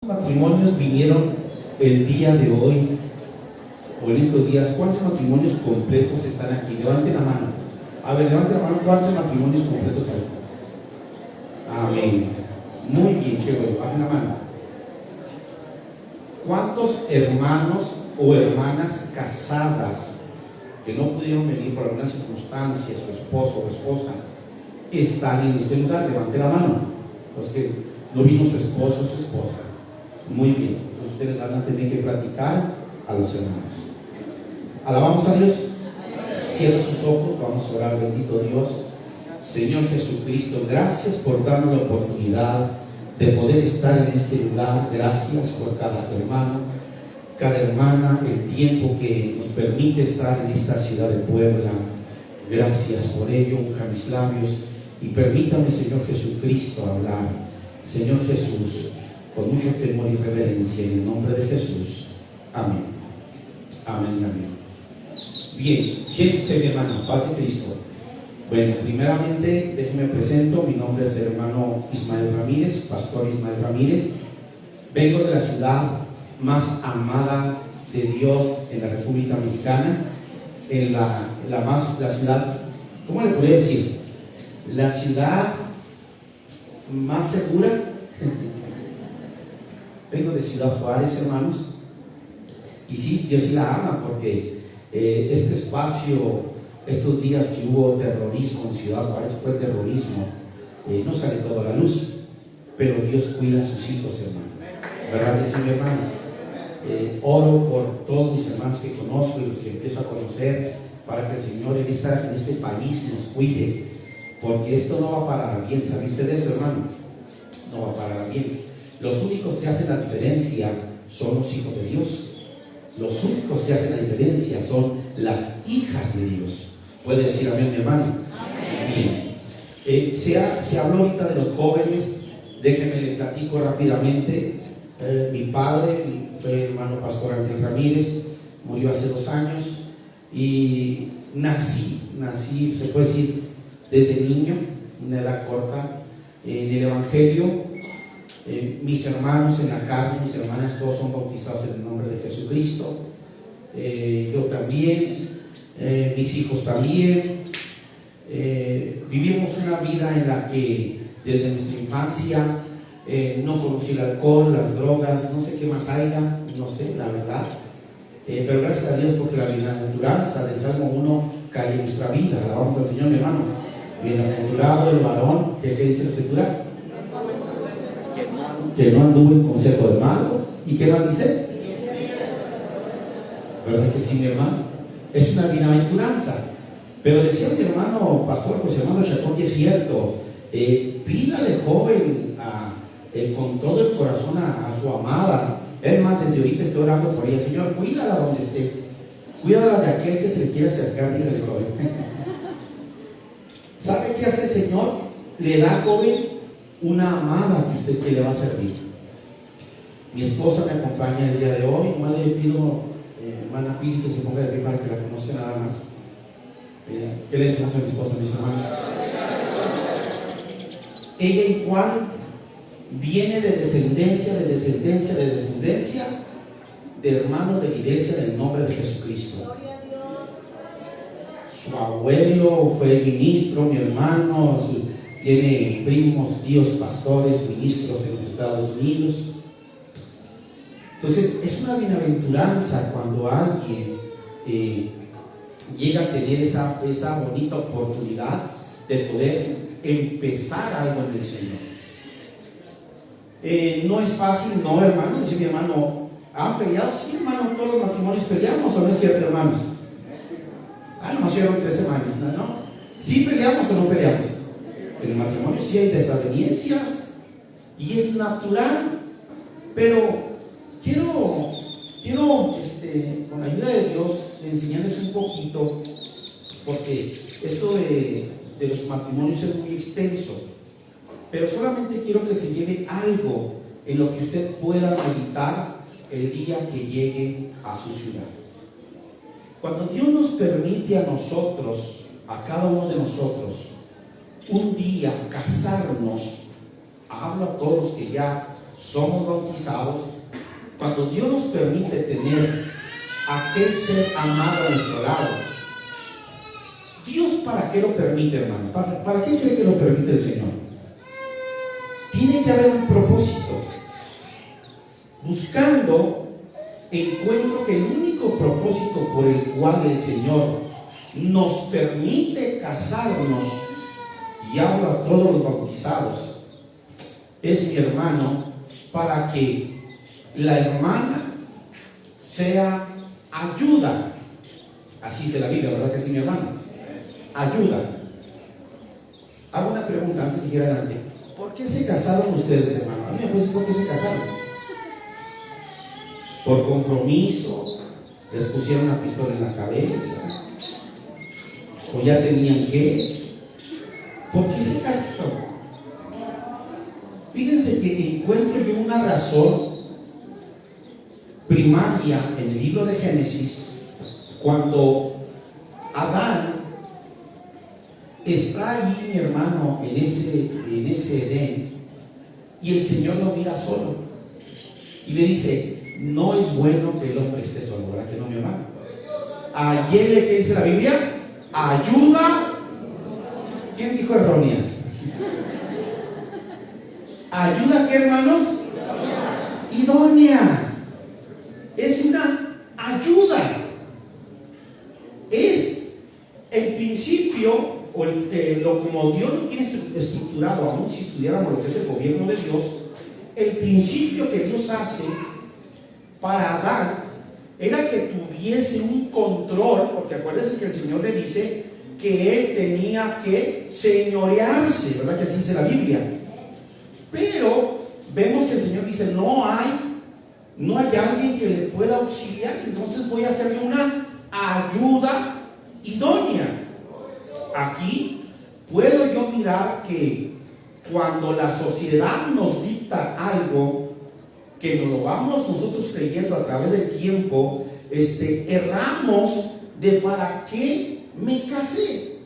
Matrimonios vinieron el día de hoy o en estos días? ¿Cuántos matrimonios completos están aquí? Levanten la mano. A ver, levanten la mano. ¿Cuántos matrimonios completos hay? Amén. Muy bien, qué bueno. Bajen la mano. ¿Cuántos hermanos o hermanas casadas que no pudieron venir por alguna circunstancia, su esposo o esposa, están en este lugar? Levanten la mano. Los que no vino su esposo o su esposa. Muy bien, entonces ustedes van a tener que platicar a los hermanos. Alabamos a Dios. Cierra sus ojos, vamos a orar. Bendito Dios, Señor Jesucristo, gracias por darnos la oportunidad de poder estar en este lugar. Gracias por cada hermano, cada hermana, el tiempo que nos permite estar en esta ciudad de Puebla. Gracias por ello. Unja mis labios y permítame, Señor Jesucristo, hablar. Señor Jesús, con mucho temor y reverencia, en el nombre de Jesús. Amén. Amén y amén. Bien, siéntese, mi hermano, Padre Cristo. Bueno, primeramente, déjeme presento. Mi nombre es el hermano Ismael Ramírez, pastor Ismael Ramírez. Vengo de la ciudad más amada de Dios en la República Mexicana, en la ciudad, ¿cómo le podría decir? La ciudad más segura. Vengo de Ciudad Juárez, hermanos, y sí, Dios sí la ama, porque este espacio, estos días que hubo terrorismo en Ciudad Juárez, fue terrorismo, no sale toda la luz, pero Dios cuida a sus hijos, hermano. ¿Verdad que sí, mi hermano? Oro por todos mis hermanos que conozco y los que empiezo a conocer, para que el Señor en este país nos cuide, porque esto no va a parar bien. ¿Sabe usted de eso, hermano? No va a parar bien. Los únicos que hacen la diferencia son los hijos de Dios. Los únicos que hacen la diferencia son las hijas de Dios. ¿Puede decir amén, mi hermano? Amén. Bien. Se habló ahorita de los jóvenes. Déjenme le platico rápidamente. Mi padre fue el hermano pastor Ángel Ramírez. Murió hace 2 años. Y nací, se puede decir, desde niño, una edad corta, en el Evangelio. Mis hermanos en la carne, mis hermanas, todos son bautizados en el nombre de Jesucristo. Yo también, mis hijos también. Vivimos una vida en la que desde nuestra infancia no conocí el alcohol, las drogas, no sé qué más haya, no sé, la verdad. Pero gracias a Dios, porque la bienaventuranza del Salmo 1 cae en nuestra vida. Alabamos al Señor, mi hermano. Bienaventurado el varón, ¿qué dice la Escritura? Que no anduvo en consejo de malo. ¿Y qué más dice? ¿Verdad que sí, mi hermano? Es una bienaventuranza. Pero decía mi hermano pastor José Hermano Chacón, y es cierto, pídale, joven, con todo el corazón a su amada. Es más, desde ahorita estoy orando por ella. Señor, cuídala donde esté. Cuídala de aquel que se le quiera acercar. Dígale, joven. ¿Sabe qué hace el Señor? Le da, joven, una amada que le va a servir. Mi esposa me acompaña el día de hoy. Nomás le pido, hermana Pili, que se ponga de pie para que la conozca nada más. ¿Qué le decimos a mi esposa, mis hermanos? Ella igual viene de descendencia de hermanos de la iglesia del nombre de Jesucristo. Su abuelo fue ministro, mi hermano, tiene primos, tíos, pastores, ministros en los Estados Unidos. Entonces, es una bienaventuranza cuando alguien llega a tener esa bonita oportunidad de poder empezar algo en el Señor. No es fácil, no, hermano. Dice mi hermano, ¿han peleado? Sí, hermano, todos los matrimonios peleamos, ¿o no es cierto, hermanos? Nomás llevan 3 semanas, ¿no? ¿Sí peleamos o no peleamos? En el matrimonio sí hay desavenencias y es natural, pero quiero con la ayuda de Dios enseñarles un poquito, porque esto de los matrimonios es muy extenso, pero solamente quiero que se lleve algo en lo que usted pueda meditar el día que llegue a su ciudad. Cuando Dios nos permite a nosotros, a cada uno de nosotros, un día casarnos, hablo a todos los que ya somos bautizados, cuando Dios nos permite tener aquel ser amado a nuestro lado, ¿Dios para qué lo permite, hermano? ¿Para qué cree que lo permite el Señor? Tiene que haber un propósito. Buscando, encuentro que el único propósito por el cual el Señor nos permite casarnos, y hablo a todos los bautizados, es, mi hermano, para que la hermana sea ayuda. Así dice la Biblia, ¿verdad que sí, mi hermano? Ayuda. Hago una pregunta antes de seguir adelante. ¿Por qué se casaron ustedes, hermano? A mí me puede decir por qué se casaron. ¿Por compromiso? ¿Les pusieron una pistola en la cabeza? ¿O ya tenían qué? ¿Por qué se casaron? Fíjense que encuentro yo una razón primaria en el libro de Génesis, cuando Adán está allí, mi hermano, en ese Edén, y el Señor lo mira solo y le dice: no es bueno que el hombre esté solo, ¿verdad que no, mi hermano? Ayer, ¿qué dice la Biblia? Ayuda. ¿Quién dijo errónea? ¿Ayuda qué, hermanos? Idónea. Es una ayuda. Es el principio, o lo como Dios lo tiene estructurado, aún si estudiáramos lo que es el gobierno de Dios, el principio que Dios hace para Adán era que tuviese un control, porque acuérdense que el Señor le dice que él tenía que señorearse, ¿verdad que así dice la Biblia? Pero vemos que el Señor dice: no hay alguien que le pueda auxiliar, entonces voy a hacerle una ayuda idónea. Aquí puedo yo mirar que cuando la sociedad nos dicta algo, que nos lo vamos nosotros creyendo a través del tiempo, erramos de para qué me casé.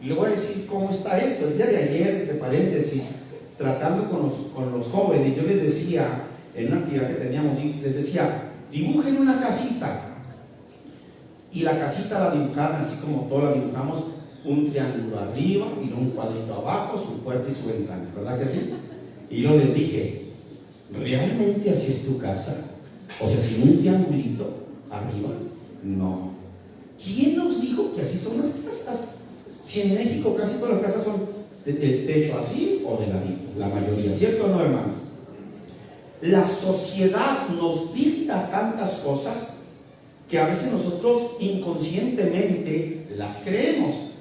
Y le voy a decir cómo está esto. El día de ayer, entre paréntesis, tratando con los jóvenes, yo les decía, en una actividad que teníamos, les decía: dibujen una casita. Y la casita la dibujaron así como todos la dibujamos: un triángulo arriba y luego un cuadrito abajo, su puerta y su ventana, ¿verdad que sí? Y yo les dije: ¿realmente así es tu casa? O sea, ¿tiene un triangulito arriba? No. ¿Quién nos dijo que así son las casas? Si en México casi todas las casas son de techo así o de ladito, la mayoría, ¿cierto o no, hermanos? La sociedad nos dicta tantas cosas que a veces nosotros inconscientemente las creemos.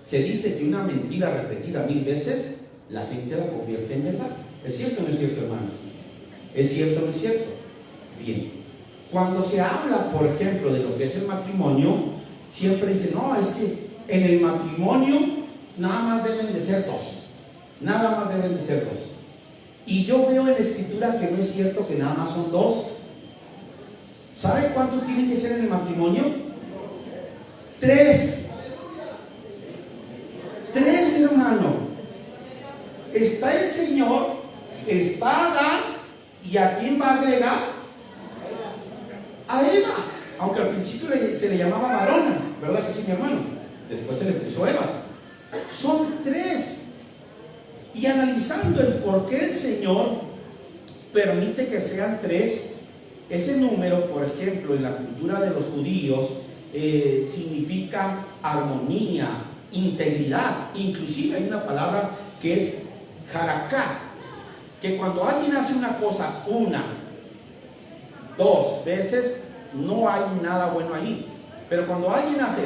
Se dice que una mentira repetida 1000 veces, la gente la convierte en verdad. ¿Es cierto o no es cierto, hermano? ¿Es cierto o no es cierto? Bien. Cuando se habla, por ejemplo, de lo que es el matrimonio, siempre dicen: no, es que en el matrimonio nada más deben de ser dos. Nada más deben de ser dos. Y yo veo en la Escritura que no es cierto que nada más son dos. ¿Sabe cuántos tienen que ser en el matrimonio? 3. 3, hermano. Está el Señor, está Adán, ¿y a quién va a agregar? A Eva. Aunque al principio se le llamaba varona, ¿verdad que sí, mi hermano? Después se le puso Eva. Son 3. Y analizando el por qué el Señor permite que sean 3, ese número, por ejemplo, en la cultura de los judíos, significa armonía, integridad. Inclusive hay una palabra que es jaraká, que cuando alguien hace una cosa 1, 2 veces, no hay nada bueno ahí. Pero cuando alguien hace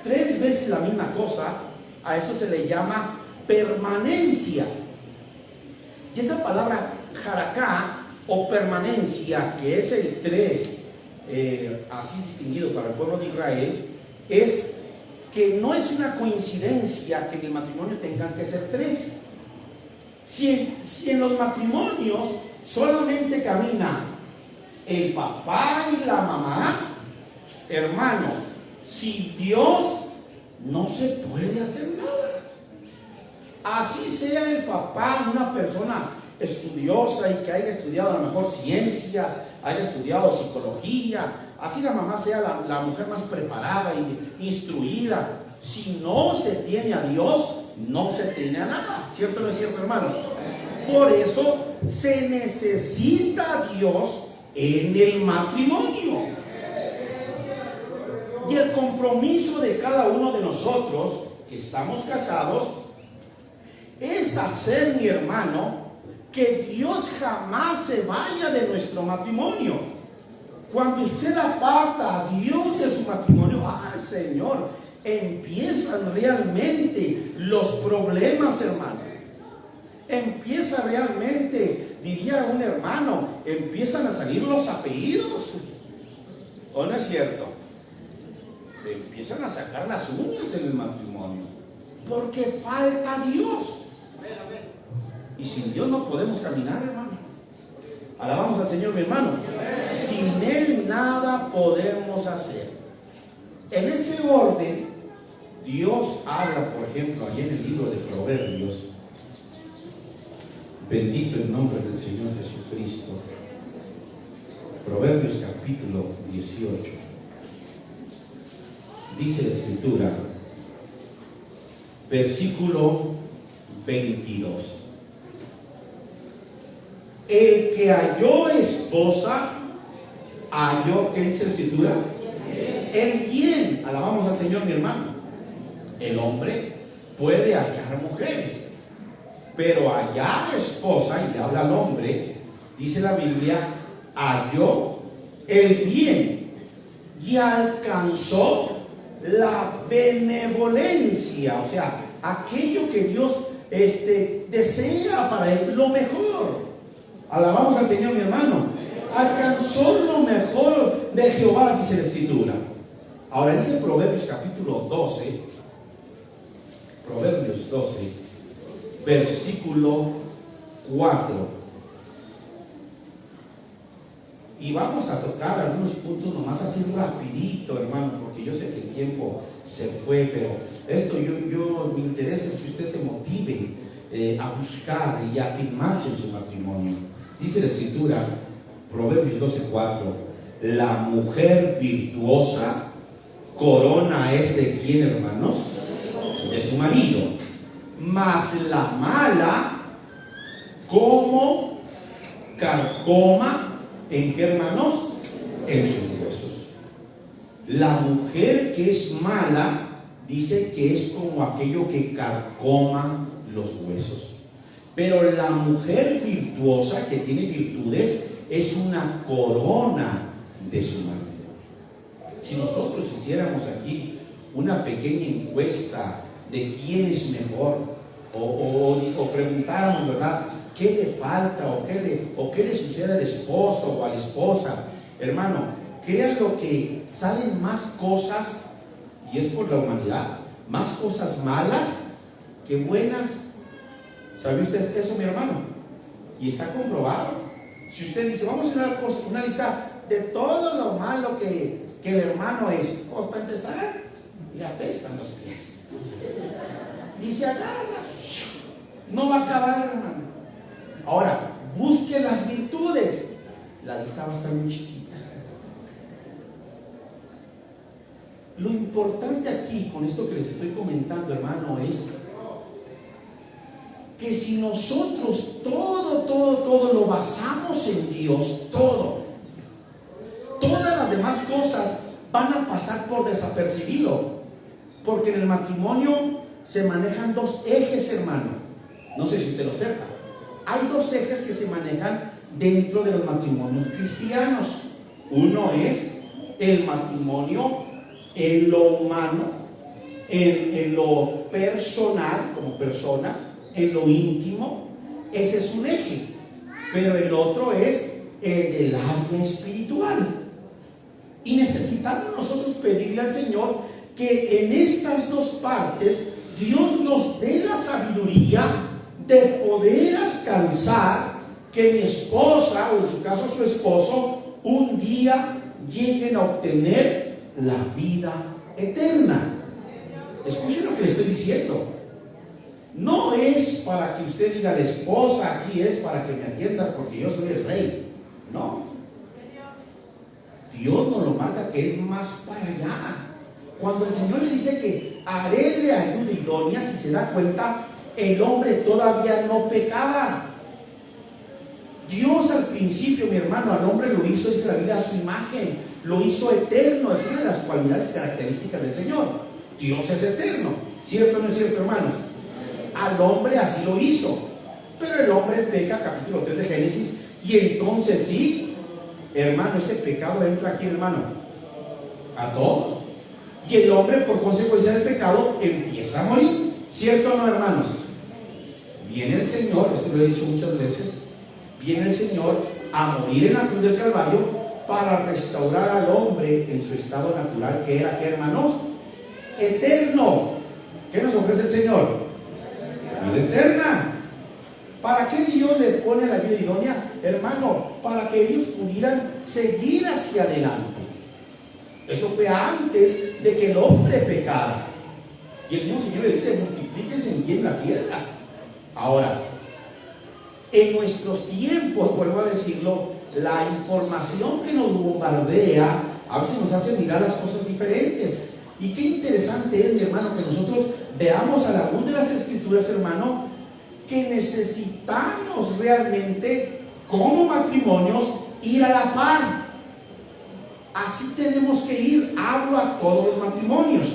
3 veces la misma cosa, a eso se le llama permanencia. Y esa palabra jaraká o permanencia, que es el 3, así distinguido para el pueblo de Israel, es que no es una coincidencia que en el matrimonio tengan que ser 3. Si en los matrimonios solamente camina el papá y la mamá, hermano, sin Dios no se puede hacer nada. Así sea el papá una persona estudiosa y que haya estudiado a lo mejor ciencias, haya estudiado psicología, así la mamá sea la mujer más preparada y instruida. Si no se tiene a Dios, no se tiene a nada. ¿Cierto o no es cierto, hermanos? Por eso se necesita a Dios en el matrimonio. Y el compromiso de cada uno de nosotros que estamos casados es hacer, mi hermano, que Dios jamás se vaya de nuestro matrimonio. Cuando usted aparta a Dios de su matrimonio, ¡ay, Señor! Empiezan realmente los problemas, hermano. Empieza realmente, diría un hermano, empiezan a salir los apellidos. ¿O no es cierto? Se empiezan a sacar las uñas en el matrimonio, porque falta Dios. Y sin Dios no podemos caminar, hermano. Alabamos al Señor, mi hermano. Sin Él nada podemos hacer. En ese orden, Dios habla, por ejemplo, allí en el libro de Proverbios. Bendito el nombre del Señor Jesucristo. Proverbios capítulo 18. Dice la Escritura, versículo 22. El que halló esposa, halló, ¿qué dice la Escritura? El bien. Alabamos al Señor, mi hermano. El hombre puede hallar mujeres, pero hallar esposa, y le habla al hombre, dice la Biblia, halló el bien y alcanzó la benevolencia, o sea, aquello que Dios desea para él, lo mejor. Alabamos al Señor, mi hermano. Alcanzó lo mejor de Jehová, dice la Escritura. Ahora dice Proverbios capítulo 12, Proverbios 12, versículo 4. Y vamos a tocar algunos puntos nomás así rapidito, hermano, porque yo sé que el tiempo se fue, pero esto mi interés es que usted se motive a buscar y a afirmarse en su matrimonio. Dice la Escritura, Proverbios 12:4, la mujer virtuosa corona es de quién, hermanos? De su marido. Mas la mala como carcoma, ¿en qué, hermanos? En sus huesos. La mujer que es mala, dice que es como aquello que carcoma los huesos. Pero la mujer virtuosa, que tiene virtudes, es una corona de su marido. Si nosotros hiciéramos aquí una pequeña encuesta de quién es mejor, o preguntáramos, ¿verdad?, qué le falta o qué le sucede al esposo o a la esposa, hermano, créanlo que salen más cosas, y es por la humanidad, más cosas malas que buenas. ¿Sabe usted eso, mi hermano? Y está comprobado. Si usted dice, vamos a hacer una lista de todo lo malo que el hermano es, pues para empezar, le apestan los pies. Y se agarra, no va a acabar, hermano. Ahora, busque las virtudes. La lista va a estar muy chiquita. Lo importante aquí, con esto que les estoy comentando, hermano, es que si nosotros todo lo basamos en Dios, todas las demás cosas van a pasar por desapercibido, porque en el matrimonio se manejan dos ejes, hermano. No sé si usted lo sepa. Hay dos ejes que se manejan dentro de los matrimonios cristianos. Uno es el matrimonio en lo humano, en lo personal, como personas, en lo íntimo. Ese es un eje. Pero el otro es el del área espiritual. Y necesitamos nosotros pedirle al Señor que en estas dos partes Dios nos dé la sabiduría de poder alcanzar que mi esposa, o en su caso su esposo, un día lleguen a obtener la vida eterna. Escuchen lo que le estoy diciendo. No es para que usted diga, la esposa aquí es para que me atienda porque yo soy el rey. No. Dios nos lo marca que es más para allá. Cuando el Señor le dice que haré de ayuda idónea, si se da cuenta, el hombre todavía no pecaba. Dios al principio, mi hermano, al hombre lo hizo, dice la Biblia, a su imagen, lo hizo eterno. Es una de las cualidades características del Señor. Dios es eterno, ¿cierto o no es cierto, hermanos? Al hombre así lo hizo, pero el hombre peca, capítulo 3 de Génesis, y entonces sí, hermano, ese pecado entra aquí, hermano, a todos, y el hombre por consecuencia del pecado empieza a morir, ¿cierto o no, hermanos? Viene el Señor, esto lo he dicho muchas veces, viene el Señor a morir en la cruz del Calvario para restaurar al hombre en su estado natural, que era, ¿qué, hermanos? Eterno. ¿Qué nos ofrece el Señor? La vida eterna. ¿Para qué Dios le pone la vida idónea? Hermano, para que ellos pudieran seguir hacia adelante. Eso fue antes de que el hombre pecara. Y el mismo Señor le dice, multiplíquense en la tierra. Ahora, en nuestros tiempos, vuelvo a decirlo, la información que nos bombardea a veces nos hace mirar las cosas diferentes. Y qué interesante es, mi hermano, que nosotros veamos a la luz de las Escrituras, hermano, que necesitamos realmente, como matrimonios, ir a la par. Así tenemos que ir. Hablo a todos los matrimonios.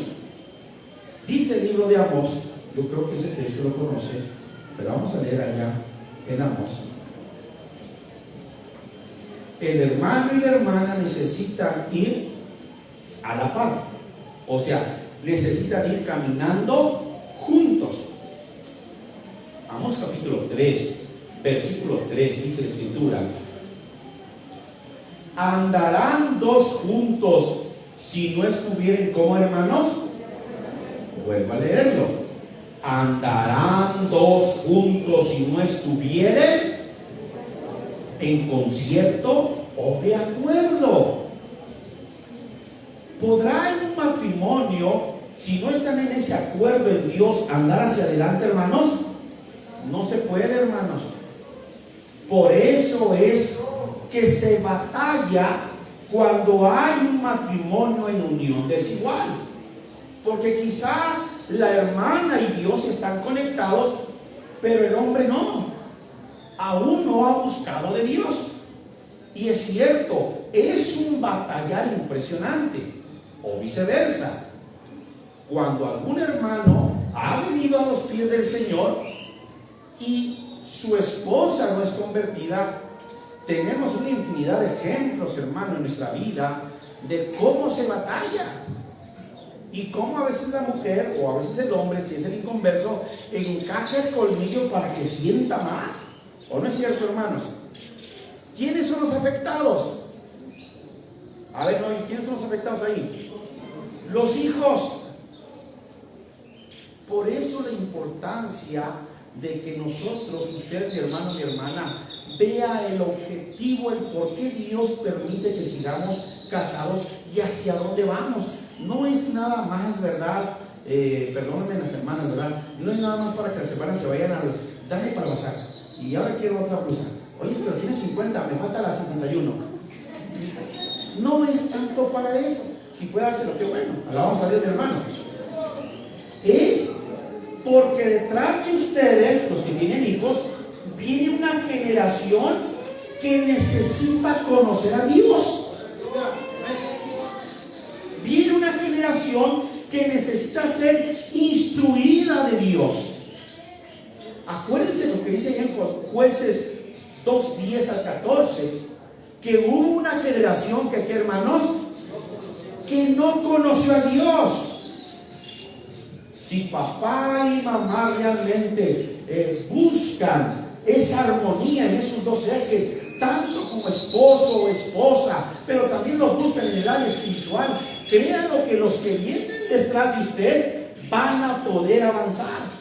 Dice el libro de Amós, yo creo que ese texto lo conoce, pero vamos a leer allá en Amós. El hermano y la hermana necesitan ir a la par. O sea, necesitan ir caminando juntos. Amós capítulo 3, versículo 3, dice la Escritura: ¿andarán dos juntos si no estuvieren como hermanos? Vuelvo a leerlo. ¿Andarán dos juntos si no estuvieren en concierto o de acuerdo? ¿Podrá en un matrimonio, si no están en ese acuerdo en Dios, andar hacia adelante, hermanos? No se puede, hermanos. Por eso es que se batalla cuando hay un matrimonio en unión desigual. Porque quizá la hermana y Dios están conectados, pero el hombre no. Aún no ha buscado de Dios. Y es cierto, es un batallar impresionante. O viceversa. Cuando algún hermano ha venido a los pies del Señor y su esposa no es convertida, tenemos una infinidad de ejemplos, hermano, en nuestra vida de cómo se batalla y cómo a veces la mujer o a veces el hombre, si es el inconverso, encaja el colmillo para que sienta más. ¿O no es cierto, hermanos? ¿Quiénes son los afectados? A ver, no, ¿quiénes son los afectados ahí? Los hijos. Por eso la importancia de que nosotros, usted, mi hermano, mi hermana, vea el objetivo, el por qué Dios permite que sigamos casados y hacia dónde vamos. No es nada más, ¿verdad? Perdónenme las hermanas, ¿verdad? No es nada más para que las hermanas se vayan a... Dame para bazar. Y ahora quiero otra blusa. Oye, pero tienes 50, me falta la 51. No es tanto para eso. Si puede dárselo, qué bueno. Alabamos a Dios, mi hermano. Es porque detrás de ustedes, los que tienen hijos, viene una generación que necesita conocer a Dios. Viene una generación que necesita ser instruida de Dios. Acuérdense lo que dice en Jueces 2, 10 al 14, que hubo una generación que, hermanos, que no conoció a Dios. Si papá y mamá realmente buscan esa armonía en esos dos ejes, tanto como esposo o esposa, pero también los buscan en el área espiritual, créanlo que los que vienen detrás de usted van a poder avanzar.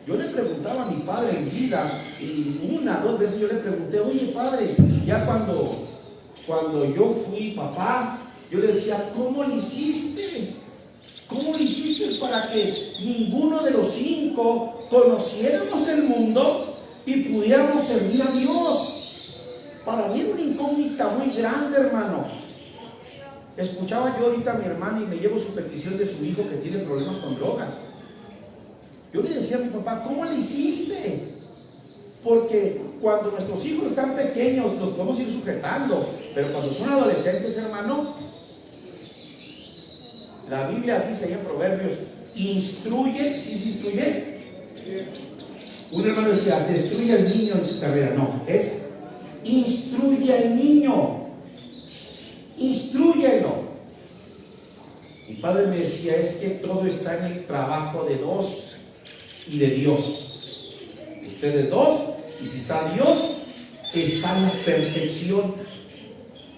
Yo le preguntaba a mi padre en vida, y una, dos veces yo le pregunté: oye, padre, ya cuando yo fui papá, yo le decía, ¿cómo le hiciste? ¿Cómo le hiciste para que ninguno de los 5 conociéramos el mundo y pudiéramos servir a Dios. Para mí era una incógnita muy grande, hermano. Escuchaba yo ahorita a mi hermana y me llevo su petición de su hijo que tiene problemas con drogas. Yo le decía a mi papá, ¿cómo le hiciste? Porque cuando nuestros hijos están pequeños los podemos ir sujetando, pero cuando son adolescentes, hermano, la Biblia dice ahí en Proverbios, instruye, ¿sí se instruye? Un hermano decía, destruye al niño en su carrera. No, es instruye al niño, instrúyelo. Mi padre me decía, es que todo está en el trabajo de dos y de Dios. Ustedes dos, y si está Dios, está la perfección,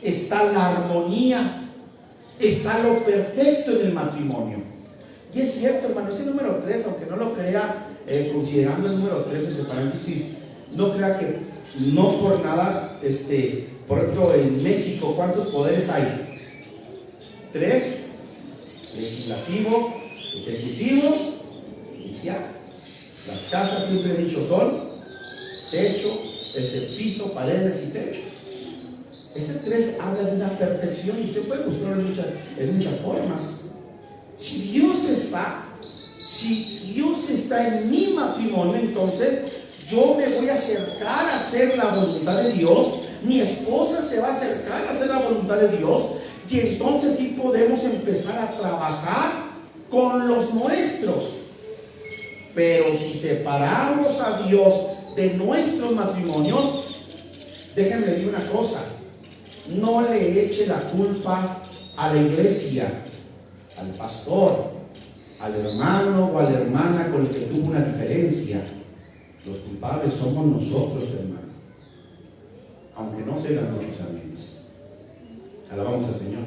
está la armonía, está lo perfecto en el matrimonio. Y es cierto, hermano, ese número 3, aunque no lo crea, considerando el número 3 entre paréntesis, no crea que no por nada, por ejemplo, en México, ¿cuántos poderes hay? 3, legislativo, ejecutivo, judicial. Las casas, siempre he dicho, son techo, piso, paredes y techo. Ese 3 habla de una perfección y usted puede buscarlo en muchas formas. Si Dios está en mi matrimonio, entonces yo me voy a acercar a hacer la voluntad de Dios, mi esposa se va a acercar a hacer la voluntad de Dios, y entonces sí podemos empezar a trabajar con los nuestros. Pero si separamos a Dios de nuestros matrimonios, déjenme decir una cosa, no le eche la culpa a la iglesia, al pastor, al hermano o a la hermana con el que tuvo una diferencia. Los culpables somos nosotros, hermano, aunque no se dan muchos amenes. Alabamos al Señor.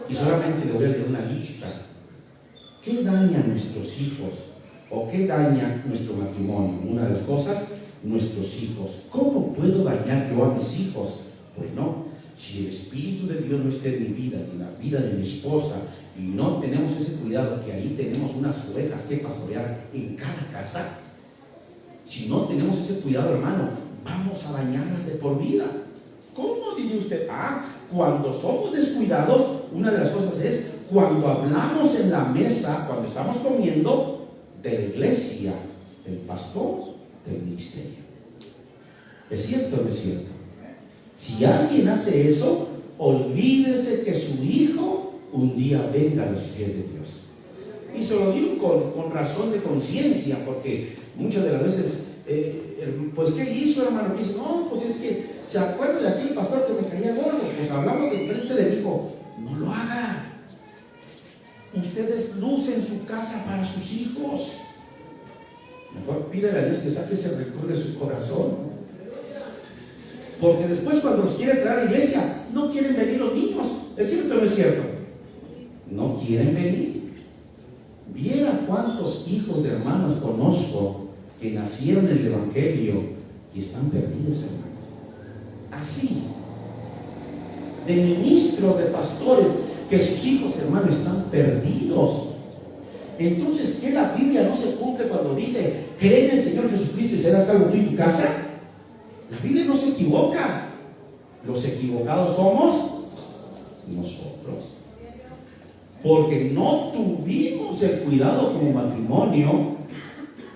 Y solamente le voy a leer una lista. ¿Qué daña a nuestros hijos? ¿O qué daña nuestro matrimonio? Una de las cosas, nuestros hijos. ¿Cómo puedo dañar yo a mis hijos? Bueno, si el Espíritu de Dios no está en mi vida, en la vida de mi esposa, y no tenemos ese cuidado, que ahí tenemos unas ovejas que pastorear en cada casa, si no tenemos ese cuidado, hermano, vamos a dañarlas de por vida. ¿Cómo diría usted? Cuando somos descuidados, una de las cosas es cuando hablamos en la mesa, cuando estamos comiendo, de la iglesia, del pastor, del ministerio. ¿Es cierto o no es cierto? Si alguien hace eso, olvídese que su hijo un día venga a los pies de Dios. Y se lo digo con razón de conciencia, porque muchas de las veces, pues ¿qué hizo, hermano? Que dice, no, pues es que se acuerda de aquel pastor que me caía gordo, pues hablamos de frente del hijo. No lo haga. Ustedes lucen su casa para sus hijos. Mejor pídele a Dios que saque ese rencor de su corazón. Porque después cuando los quiere traer a la iglesia, no quieren venir los niños. ¿Es cierto o no es cierto? No quieren venir. Viera cuántos hijos de hermanos conozco que nacieron en el Evangelio y están perdidos, hermanos. Así. De ministros, de pastores, que sus hijos, hermanos, están perdidos. Entonces, ¿qué la Biblia no se cumple cuando dice, cree en el Señor Jesucristo y serás salvo tú y tu casa? La Biblia no se equivoca. Los equivocados somos nosotros. Porque no tuvimos el cuidado como matrimonio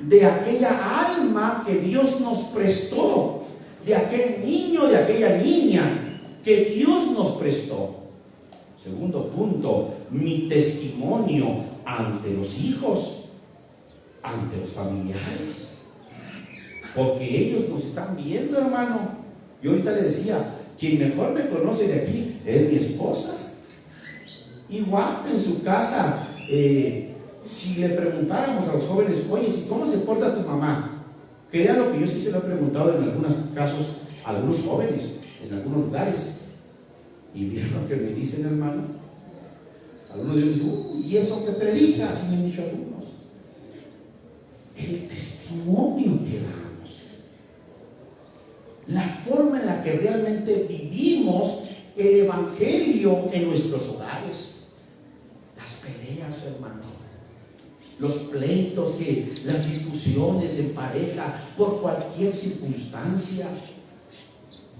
de aquella alma que Dios nos prestó, de aquel niño, de aquella niña que Dios nos prestó. Segundo punto, mi testimonio ante los hijos, ante los familiares. Porque ellos nos están viendo, hermano. Yo ahorita le decía, quien mejor me conoce de aquí es mi esposa. Igual en su casa, si le preguntáramos a los jóvenes, oye, ¿cómo se porta tu mamá? Créalo que yo sí se lo he preguntado en algunos casos a algunos jóvenes, en algunos lugares. Y vieron lo que me dicen, hermano. Algunos de ellos dicen, ¿y eso que predica? Así me han dicho algunos. El testimonio que damos, la forma en la que realmente vivimos el Evangelio en nuestros hogares. Las peleas, hermano. los pleitos, que las discusiones en pareja, por cualquier circunstancia.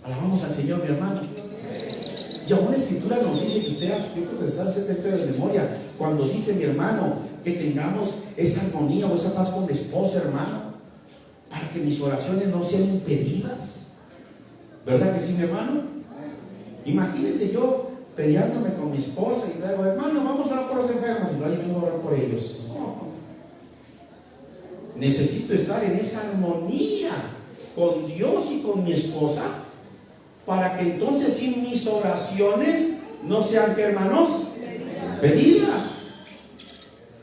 Alabamos al Señor, mi hermano. Y aún la Escritura nos dice que usted hace tiempo de sabe ese texto de memoria, cuando dice, mi hermano, que tengamos esa armonía o esa paz con mi esposa, hermano, para que mis oraciones no sean impedidas. ¿Verdad que sí, mi hermano? Imagínense yo peleándome con mi esposa y luego, hermano, vamos a orar por los enfermos, y no hay vengo a orar por ellos. No. Necesito estar en esa armonía con Dios y con mi esposa, para que entonces sí mis oraciones no sean, ¿qué, hermanos? Pedidas.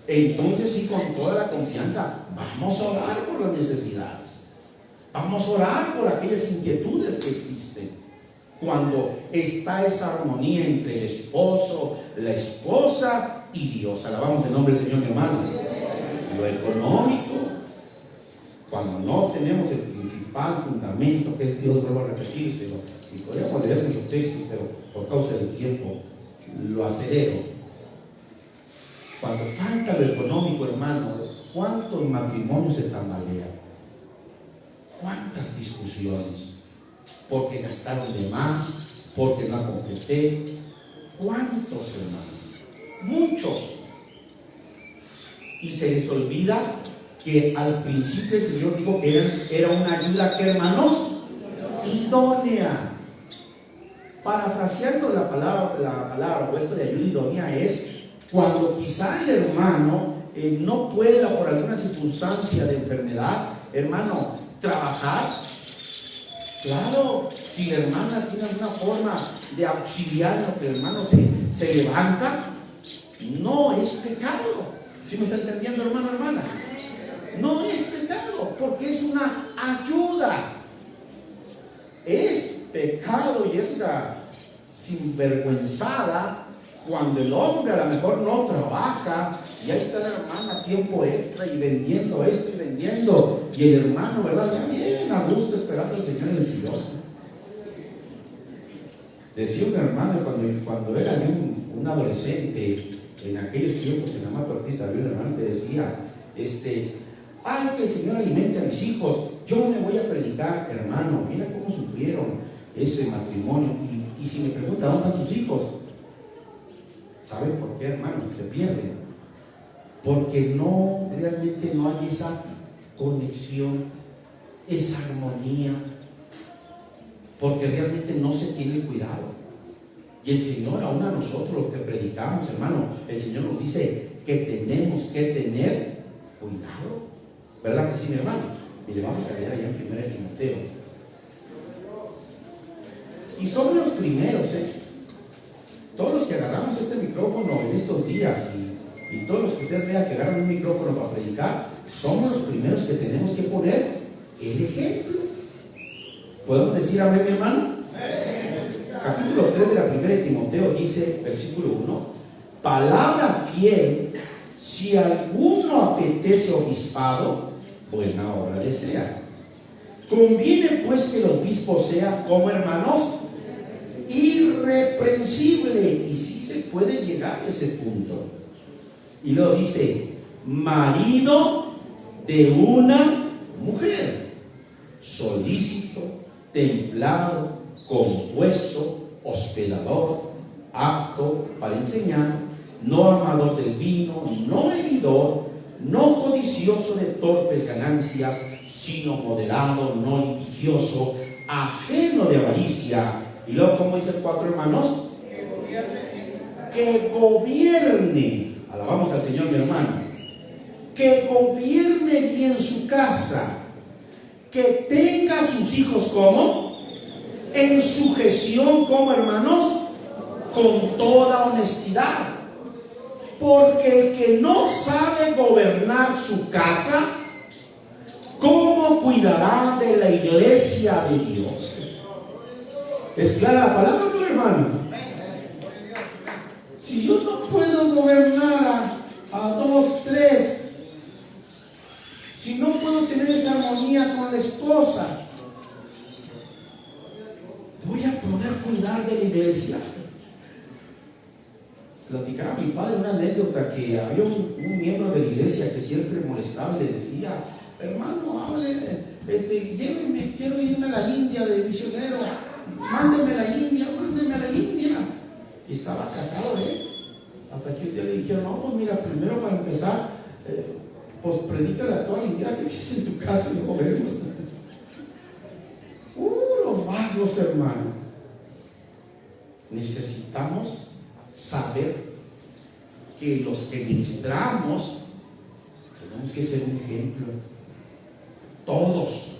Entonces sí, con toda la confianza, vamos a orar por las necesidades, vamos a orar por aquellas inquietudes que existen. Cuando está esa armonía entre el esposo, la esposa y Dios. Alabamos el nombre del Señor, mi hermano. Lo económico, cuando no tenemos el principal fundamento, que es Dios, vuelvo a repetírselo, y podríamos leer muchos textos, pero por causa del tiempo lo acelero. Cuando falta lo económico, hermano, ¿cuántos matrimonios se tambalean? ¿Cuántas discusiones? Porque gastaron de más, porque no completé. ¿Cuántos, hermanos? Muchos. Y se les olvida que al principio el Señor dijo que era una ayuda, que, hermanos, idónea. Parafraseando la palabra puesto de ayuda idónea es cuando quizá el hermano no pueda, por alguna circunstancia de enfermedad, hermano, trabajar. Claro, si la hermana tiene alguna forma de auxiliar lo que el hermano se levanta, no es pecado. ¿Sí me está entendiendo, hermano, hermana? No es pecado, porque es una ayuda. Es pecado y es una sinvergüenzada cuando el hombre a lo mejor no trabaja y ahí está la hermana a tiempo extra y vendiendo esto y vendiendo, y el hermano, ¿verdad? Ya bien a gusto esperando al Señor en el sillón. Decía un hermano cuando era un adolescente en aquellos tiempos en Amato Ortiz, había un hermano que decía, ay, que el Señor alimente a mis hijos, yo me voy a predicar. Hermano, mira cómo sufrieron ese matrimonio, y si me preguntan dónde están sus hijos, ¿saben por qué, hermano? Se pierden, porque realmente no hay esa conexión, esa armonía, porque realmente no se tiene el cuidado. Y el Señor, aún a nosotros los que predicamos, hermano, el Señor nos dice que tenemos que tener cuidado. ¿Verdad que sí, mi hermano? Y le vamos a leer allá en 1 Timoteo. Y somos los primeros, todos los que agarramos este micrófono en estos días, y todos los que ustedes vean que agarran un micrófono para predicar, somos los primeros que tenemos que poner el ejemplo. ¿Podemos decir amén, mi hermano? Capítulo 3 de la 1 Timoteo dice, versículo 1, palabra fiel, si alguno apetece obispado, buena obra desea. Conviene pues que el obispo sea, como, hermanos, irreprensible. Y sí se puede llegar a ese punto. Y luego dice, marido de una mujer, solícito, templado, compuesto, hospedador, apto para enseñar, no amador del vino, no heridor, no codicioso de torpes ganancias, sino moderado, no litigioso, ajeno de avaricia. Y luego, ¿cómo dice el 4, hermanos? Que gobierne. Alabamos al Señor, mi hermano. Que gobierne bien su casa, que tenga a sus hijos como en sujeción, como, hermanos, con toda honestidad. Porque el que no sabe gobernar su casa, ¿cómo cuidará de la iglesia de Dios? ¿Es clara la palabra, mi hermano? Si yo no puedo gobernar a 2, 3, si no puedo tener esa armonía con la esposa, ¿voy a poder cuidar de la iglesia? platicaba a mi padre una anécdota que había un miembro de la iglesia que siempre molestaba y le decía: hermano, hable, lléveme, quiero irme a la India de misionero, mándeme a la India, mándeme a la India. Y estaba casado, hasta que un día le dijeron: no, pues mira, primero para empezar, pues predícale a toda la India que tienes en tu casa y luego veremos. Los vagos, hermano. Necesitamos saber que los que ministramos tenemos que ser un ejemplo. Todos.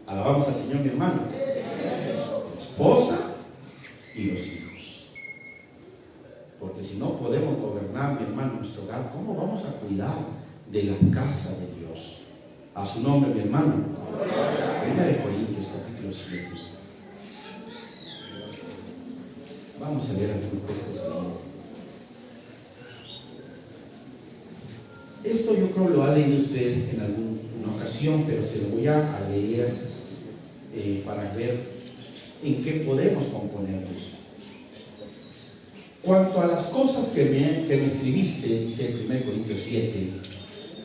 Alabamos al Señor, mi hermano. La esposa y los hijos. Porque si no podemos gobernar, mi hermano, nuestro hogar, ¿cómo vamos a cuidar de la casa de Dios? A su nombre, mi hermano. 1 Corintios capítulo 7. Vamos a leer algunos textos ahí. Esto yo creo lo ha leído usted en alguna ocasión, pero se lo voy a leer para ver en qué podemos componernos. Cuanto a las cosas que me escribiste, dice 1 Corintios 7,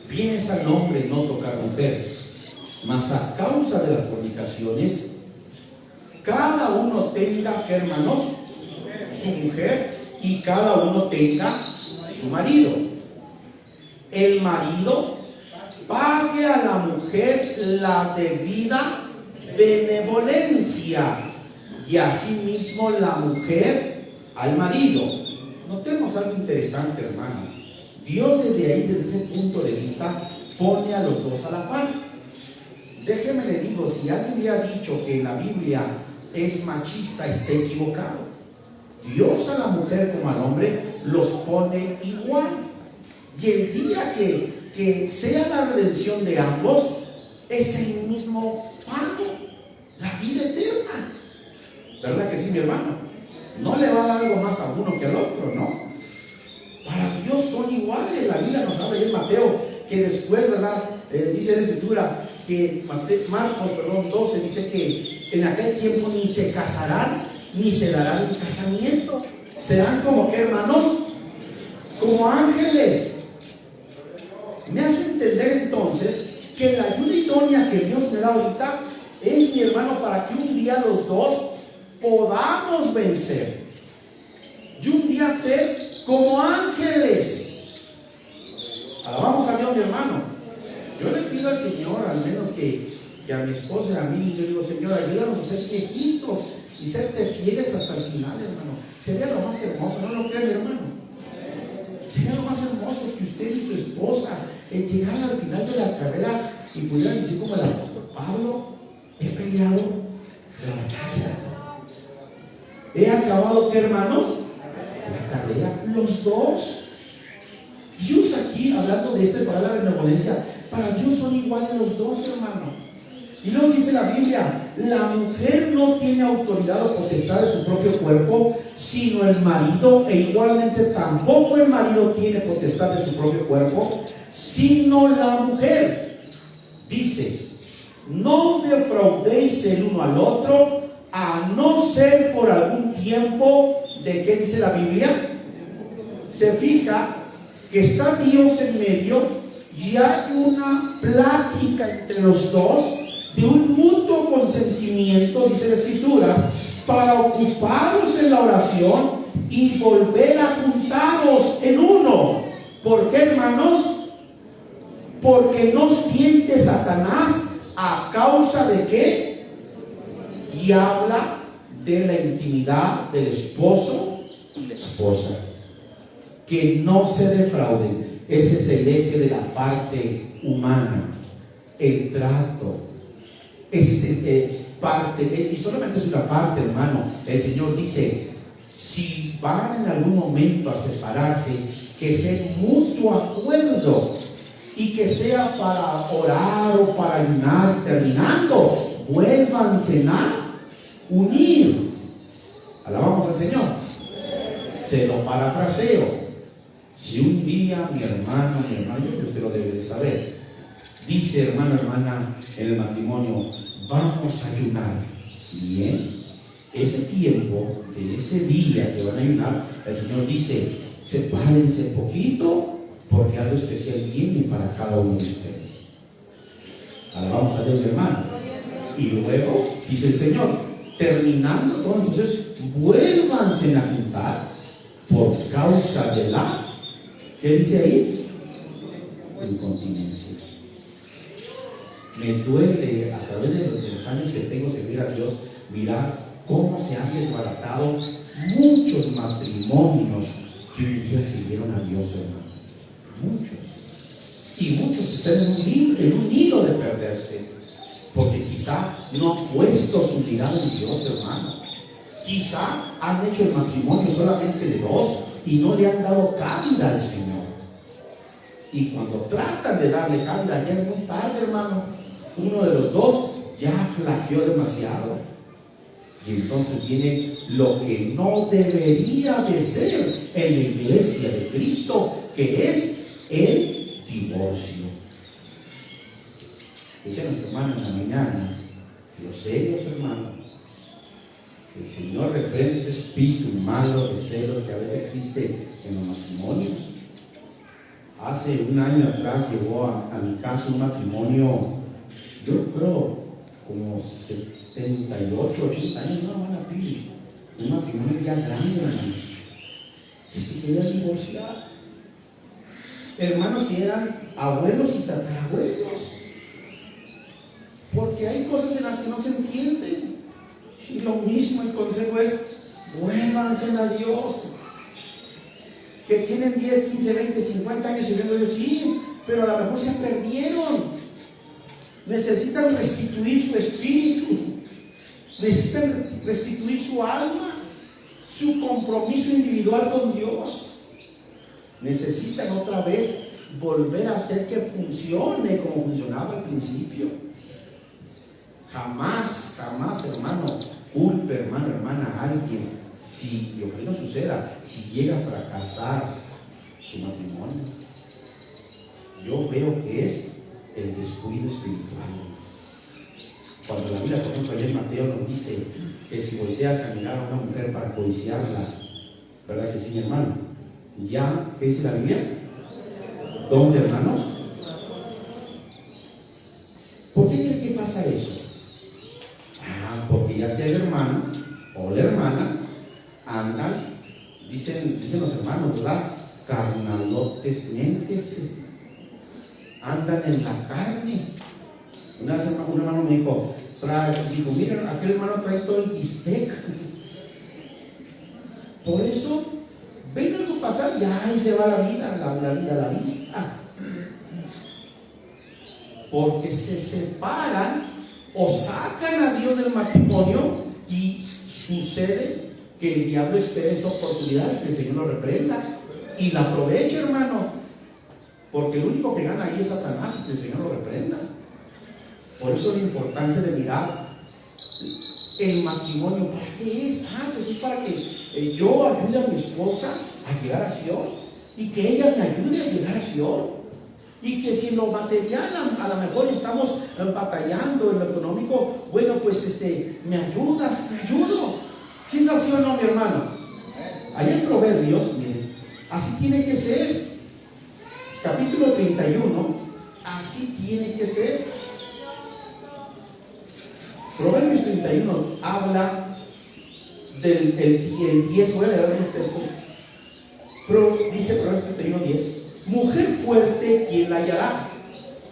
vienes al hombre no tocar mujer, mas a causa de las fornicaciones, cada uno tenga, hermanos, su mujer, y cada uno tenga su marido. El marido pague a la mujer la debida benevolencia, y asimismo la mujer al marido. Notemos algo interesante, hermano. Dios desde ese punto de vista, pone a los dos a la par. Déjeme le digo, si alguien le ha dicho que la Biblia es machista, está equivocado. Dios a la mujer como al hombre los pone igual. Y el día que sea la redención de ambos, es el mismo pago, la vida eterna. ¿Verdad que sí, mi hermano? No le va a dar algo más a uno que al otro, ¿no? Para Dios son iguales. La Biblia nos habla en Mateo que después, ¿verdad? Dice la Escritura que Marcos 12 dice que en aquel tiempo ni se casarán ni se darán en casamiento. Serán como que, hermanos, como ángeles. Me hace entender entonces que la ayuda idónea que Dios me da ahorita es, mi hermano, para que un día los dos podamos vencer y un día ser como ángeles. Alabamos a Dios, mi hermano. Yo le pido al Señor, al menos que a mi esposa y a mí, yo digo: Señor, ayúdanos a ser viejitos y serte fieles hasta el final, hermano. Sería lo más hermoso, ¿no lo cree, mi hermano? Sería lo más hermoso que usted y su esposa llegaran al final de la carrera y pudieran decir como el apóstol Pablo: he peleado la batalla, he acabado, ¿qué, hermanos? La carrera. Los dos. Dios aquí, hablando de esta palabra de benevolencia, para Dios son iguales los dos, hermano. Y luego dice la Biblia: la mujer no tiene autoridad o potestad de su propio cuerpo, sino el marido, e igualmente tampoco el marido tiene potestad de su propio cuerpo, sino la mujer. Dice: no os defraudéis el uno al otro, a no ser por algún tiempo. ¿De qué dice la Biblia? Se fija que está Dios en medio y hay una plática entre los dos de un mutuo consentimiento, dice la Escritura, para ocuparos en la oración y volver a juntaros en uno. ¿Por qué, hermanos? Porque nos tiente Satanás a causa de qué? Y habla de la intimidad del esposo y la esposa. Que no se defrauden. Ese es el eje de la parte humana, el trato. Ese es parte, y solamente es una parte, hermano. El Señor dice: si van en algún momento a separarse, que sea en mutuo acuerdo y que sea para orar o para ayunar, terminando, vuélvanse a unir. Alabamos al Señor. Se lo parafraseo. Si un día mi hermano, yo creo que usted lo debe de saber, dice: hermano, hermana, en el matrimonio, vamos a ayunar. Bien, ese tiempo, de ese día que van a ayunar, el Señor dice: sepárense poquito, porque algo especial viene para cada uno de ustedes. Alabamos a Dios, mi hermano. Y luego dice el Señor, terminando todo, entonces vuélvanse a juntar por causa de la, ¿qué dice ahí? Incontinencia. Me duele a través de los años que tengo servir a Dios, mirar cómo se han desbaratado muchos matrimonios que hoy día sirvieron a Dios, hermano. Muchos. Y muchos están en un hilo de perderse, porque quizá no han puesto su mirada en Dios, hermano. Quizá han hecho el matrimonio solamente de dos y no le han dado cabida al Señor. Y cuando tratan de darle cabida, ya es muy tarde, hermano. Uno de los dos ya flaqueó demasiado. Y entonces viene lo que no debería de ser en la iglesia de Cristo, que es el divorcio. Dice nuestro hermano en la mañana, los serios, hermano, el Señor reprende ese espíritu malo de celos que a veces existe en los matrimonios. Hace un año atrás llegó a mi casa un matrimonio, yo creo como 78, 80 años, una buena pila, un matrimonio ya grande, hermano, que se quería divorciar. Hermanos que eran abuelos y tatarabuelos, porque hay cosas en las que no se entienden. Y lo mismo, el consejo es: vuélvanse a Dios. Que tienen 10, 15, 20, 50 años sirviendo a Dios, sí, pero a lo mejor se perdieron. Necesitan restituir su espíritu, necesitan restituir su alma, su compromiso individual con Dios. Necesitan otra vez volver a hacer que funcione como funcionaba al principio. Jamás, jamás, hermano, culpe, hermano, hermana, a alguien, si lo que no suceda, si llega a fracasar su matrimonio. Yo veo que es el descuido espiritual. Cuando la Biblia, por ejemplo, allá en Mateo nos dice que si volteas a mirar a una mujer para codiciarla, ¿verdad que sí, mi hermano? Ya, ¿qué dice la Biblia? ¿Dónde, hermanos? ¿Por qué creen que pasa eso? Porque ya sea el hermano o la hermana andan, dicen los hermanos, ¿verdad? Carnalotes, mentes, andan en la carne. Una vez un hermano me dijo, miren, aquel hermano trae todo el bistec. Por eso ven algo pasar y ahí se va la vida, la vista. Porque se separan o sacan a Dios del matrimonio y sucede que el diablo espera esa oportunidad y que el Señor lo reprenda y la aprovecha, hermano, porque el único que gana ahí es Satanás y que el Señor lo reprenda. Por eso la importancia de mirar el matrimonio. ¿Para qué es? Pues es para que yo ayude a mi esposa a llegar a Sion y que ella me ayude a llegar a Sion. Y que si en lo material a lo mejor estamos batallando, en lo económico, bueno, pues me ayudas, te ayudo. ¿Si es así o no, mi hermano? Allá en Proverbios, miren, así tiene que ser. Capítulo 31, así tiene que ser. Proverbios 31 habla del 10, voy a leer unos textos. Dice Proverbios 31, 10. Mujer fuerte, ¿quién la hallará?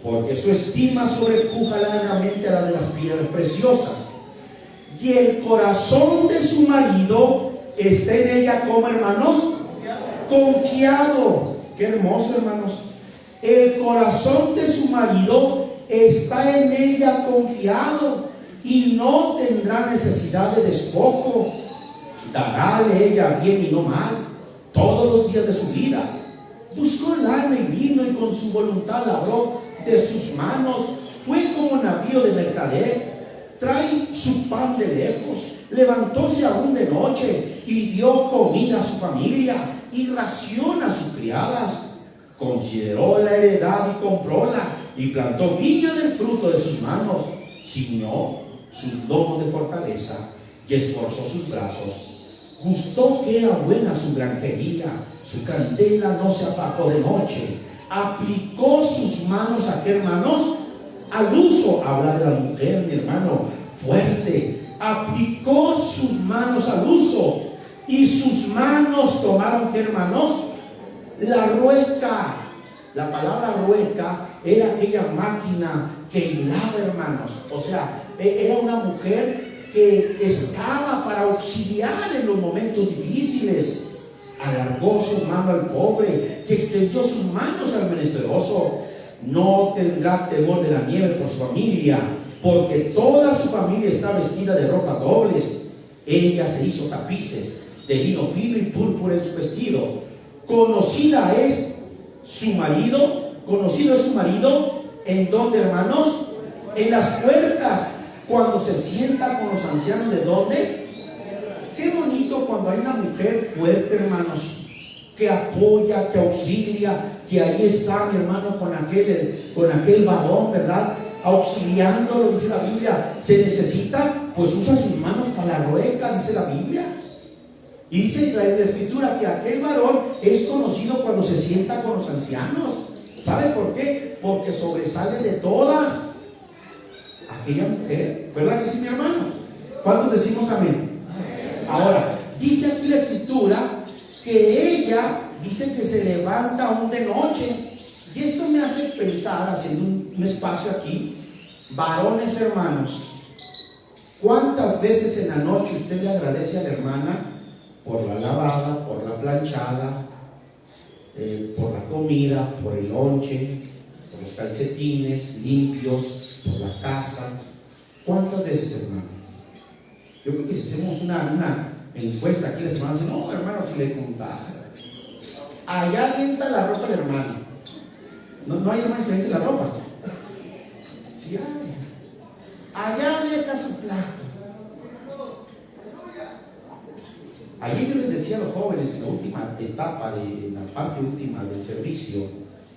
Porque su estima sobrepuja largamente a la de las piedras preciosas. Y el corazón de su marido está en ella, como, hermanos, confiado. Qué hermoso, hermanos. El corazón de su marido está en ella confiado y no tendrá necesidad de despojo. Darále ella bien y no mal todos los días de su vida. Buscó lana y vino y con su voluntad labró de sus manos. Fue como navío de mercader. Trae su pan de lejos. Levantóse aún de noche y dio comida a su familia y ración a sus criadas. Consideró la heredad y compróla y plantó viña del fruto de sus manos. Ciñó sus lomos de fortaleza y esforzó sus brazos. Gustó que era buena su granjería, su candela no se apagó de noche. Aplicó sus manos a qué, hermanos, al uso. Habla de la mujer, mi hermano, fuerte. Aplicó sus manos al uso. Y sus manos tomaron qué, hermanos, la rueca. La palabra rueca era aquella máquina que hilaba, hermanos. O sea, era una mujer que estaba para auxiliar en los momentos difíciles. Alargó su mano al pobre, que extendió sus manos al menesteroso. No tendrá temor de la nieve por su familia, porque toda su familia está vestida de ropas dobles. Ella se hizo tapices de lino fino y púrpura en su vestido. Conocido es su marido, ¿en dónde, hermanos? En las puertas, cuando se sienta con los ancianos. ¿De dónde? Qué bonito cuando hay una mujer fuerte, hermanos, que apoya, que auxilia, que ahí está, mi hermano, con aquel varón, ¿verdad? Auxiliándolo, dice la Biblia. Se necesita, pues usa sus manos para la rueca, dice la Biblia. Y dice la Escritura que aquel varón es conocido cuando se sienta con los ancianos. ¿Sabe por qué? Porque sobresale de todas aquella mujer. ¿Verdad que sí, mi hermano? ¿Cuántos decimos amén? Ahora, dice aquí la Escritura que ella dice que se levanta aún de noche. Y esto me hace pensar, haciendo un espacio aquí, varones hermanos, ¿cuántas veces en la noche usted le agradece a la hermana por la lavada, por la planchada, por la comida, por el lonche, por los calcetines limpios, por la casa? ¿Cuántas veces, hermano? Yo creo que si hacemos una encuesta aquí, las hermanas dicen, no, hermano, si le contara. Allá avienta la ropa del hermano. No hay hermanos que avienten la ropa. Sí hay. Allá deja su plato. Ayer yo les decía a los jóvenes en la última etapa, en la parte última del servicio,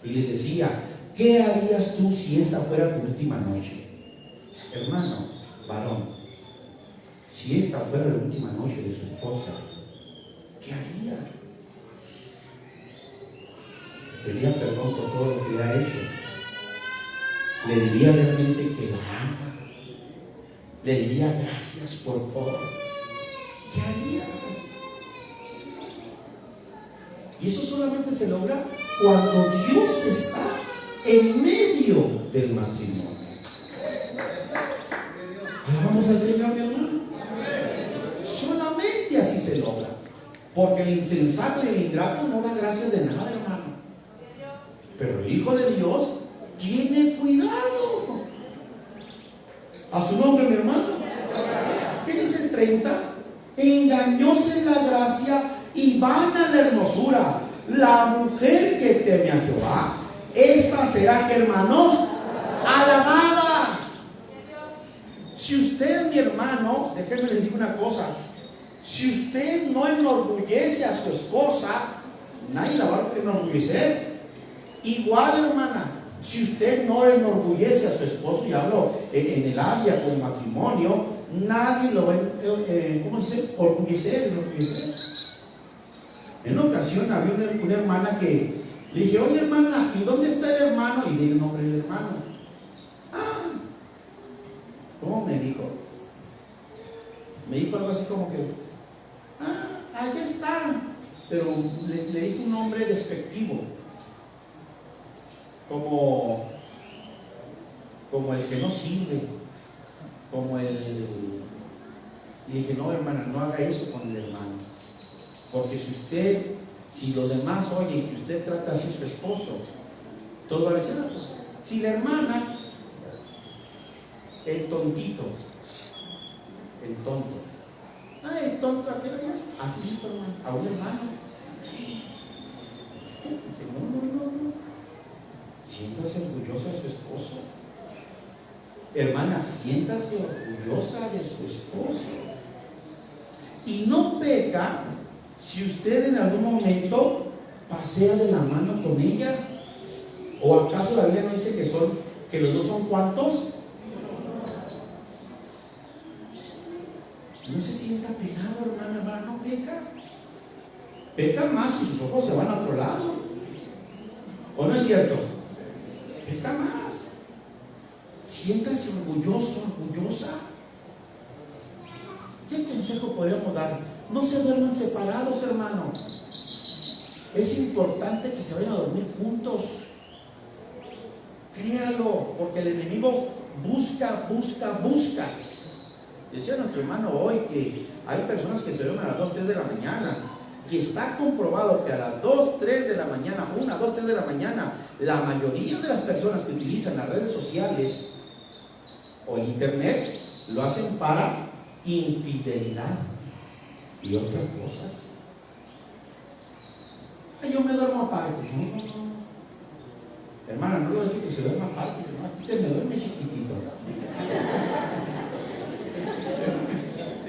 y les decía, ¿qué harías tú si esta fuera tu última noche? Hermano, varón, si esta fuera la última noche de su esposa, ¿qué haría? Le pediría perdón por todo lo que le ha hecho. Le diría realmente que la ama. Le diría gracias por todo. ¿Qué haría? Y eso solamente se logra cuando Dios está en medio del matrimonio. Alabamos al Señor, mi hermano. Solamente así se logra. Porque el insensato y el ingrato no da gracias de nada, hermano. Pero el Hijo de Dios tiene cuidado. A su nombre, mi hermano. ¿Qué dice el 30? Engañosa es la gracia y vana la hermosura. La mujer que teme a Jehová, esa será, hermanos, alabada. Si usted, mi hermano, déjenme les digo una cosa, si usted no enorgullece a su esposa, nadie la va a enorgullecer. Igual, hermana, si usted no enorgullece a su esposo, y hablo en el área con matrimonio, nadie lo va a, ¿cómo se dice? Enorgullecer. En una ocasión había una hermana que le dije, oye hermana, ¿y dónde está el hermano? Y le di el nombre del hermano. ¿Cómo me dijo? Me dijo algo así como que, allá está. Pero le dijo un nombre despectivo. Como el que no sirve. Y dije, no hermana, no haga eso con el hermano. Porque si los demás oyen que usted trata así a su esposo, todo va a decir, pues, si la hermana, el tontito, el tonto, el tonto, ¿a qué hora es? Así es, hermano, a un hermano. Dije, no. Siéntase orgullosa de su esposo. Hermana, siéntase orgullosa de su esposo. Y no peca si usted en algún momento pasea de la mano con ella. ¿O acaso la Biblia no dice que los dos son cuántos? No se sienta penado, hermana, hermana no peca. Peca más si sus ojos se van a otro lado. ¿O no es cierto? Peca más. Siéntase orgulloso, orgullosa. ¿Qué consejo podríamos dar? No se duerman separados, hermano. Es importante que se vayan a dormir juntos. Créalo, porque el enemigo busca. Decía nuestro hermano hoy que hay personas que se duermen a las 2, 3 de la mañana. Y está comprobado que a las 2, 3 de la mañana, 1, 2, 3 de la mañana, la mayoría de las personas que utilizan las redes sociales o el internet lo hacen para infidelidad y otras cosas. Ay, yo me duermo aparte. No. Hermana, no lo deje que se duerma aparte. No, aquí te me duerme chiquitito.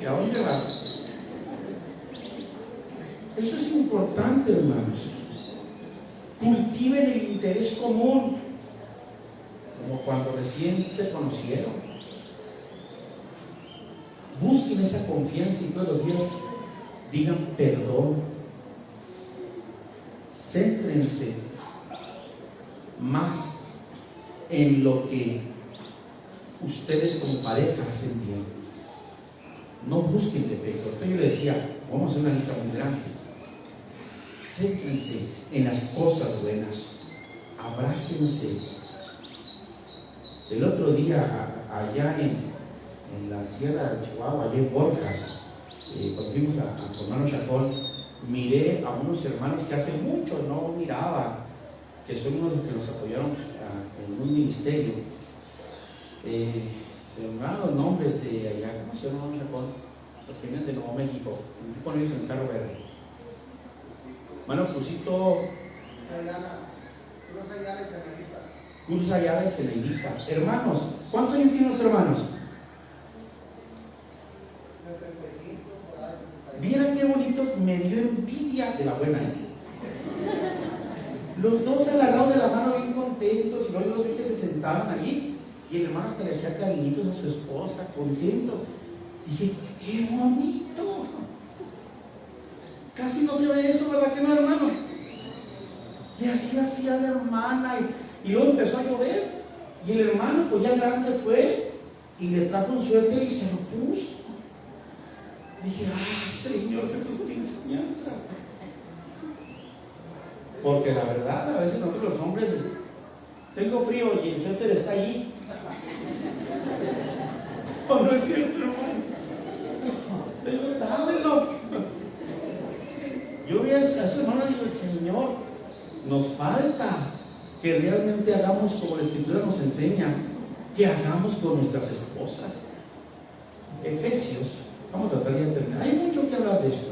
¿Y a dónde vas? Eso es importante, hermanos. Cultiven el interés común, como cuando recién se conocieron. Busquen esa confianza y todos los días digan perdón. Céntrense más en lo que ustedes como pareja hacen bien. No busquen defectos. Yo le decía, vamos a hacer una lista muy grande. Céntrense en las cosas buenas. Abrácense. El otro día, allá en la Sierra de Chihuahua, allá en Borjas, cuando fuimos a Hermano Chacón, miré a unos hermanos que hace mucho no miraba, que son unos que nos apoyaron en un ministerio. Se me van los nombres de allá. ¿Cómo se llama Hermano Chacón? Los que vienen de Nuevo México. Me fui con ellos en el carro verde. Hermano Cruzito. Cruz Ayala y Ceneica. Hermanos, ¿cuántos años tienen los hermanos? Vieran qué bonitos, me dio envidia de la buena, Los dos agarrados de la mano bien contentos, y luego los vi que se sentaron allí, y el hermano hasta le hacía cariñitos a su esposa, contento. Dije, qué bonito. Casi no se ve eso, ¿verdad que no, hermano? Y así a la hermana, y luego empezó a llover, y el hermano pues ya grande fue, y le trajo un suéter y se lo puso. Dije, Señor Jesús, qué enseñanza. Porque la verdad, a veces nosotros los hombres, tengo frío y el suéter está allí. ¿O no es cierto, hermano? Pero dámelo. Yo voy a su hermano y digo, Señor, nos falta que realmente hagamos como la Escritura nos enseña, que hagamos con nuestras esposas. Efesios, vamos a tratar de terminar. Hay mucho que hablar de esto.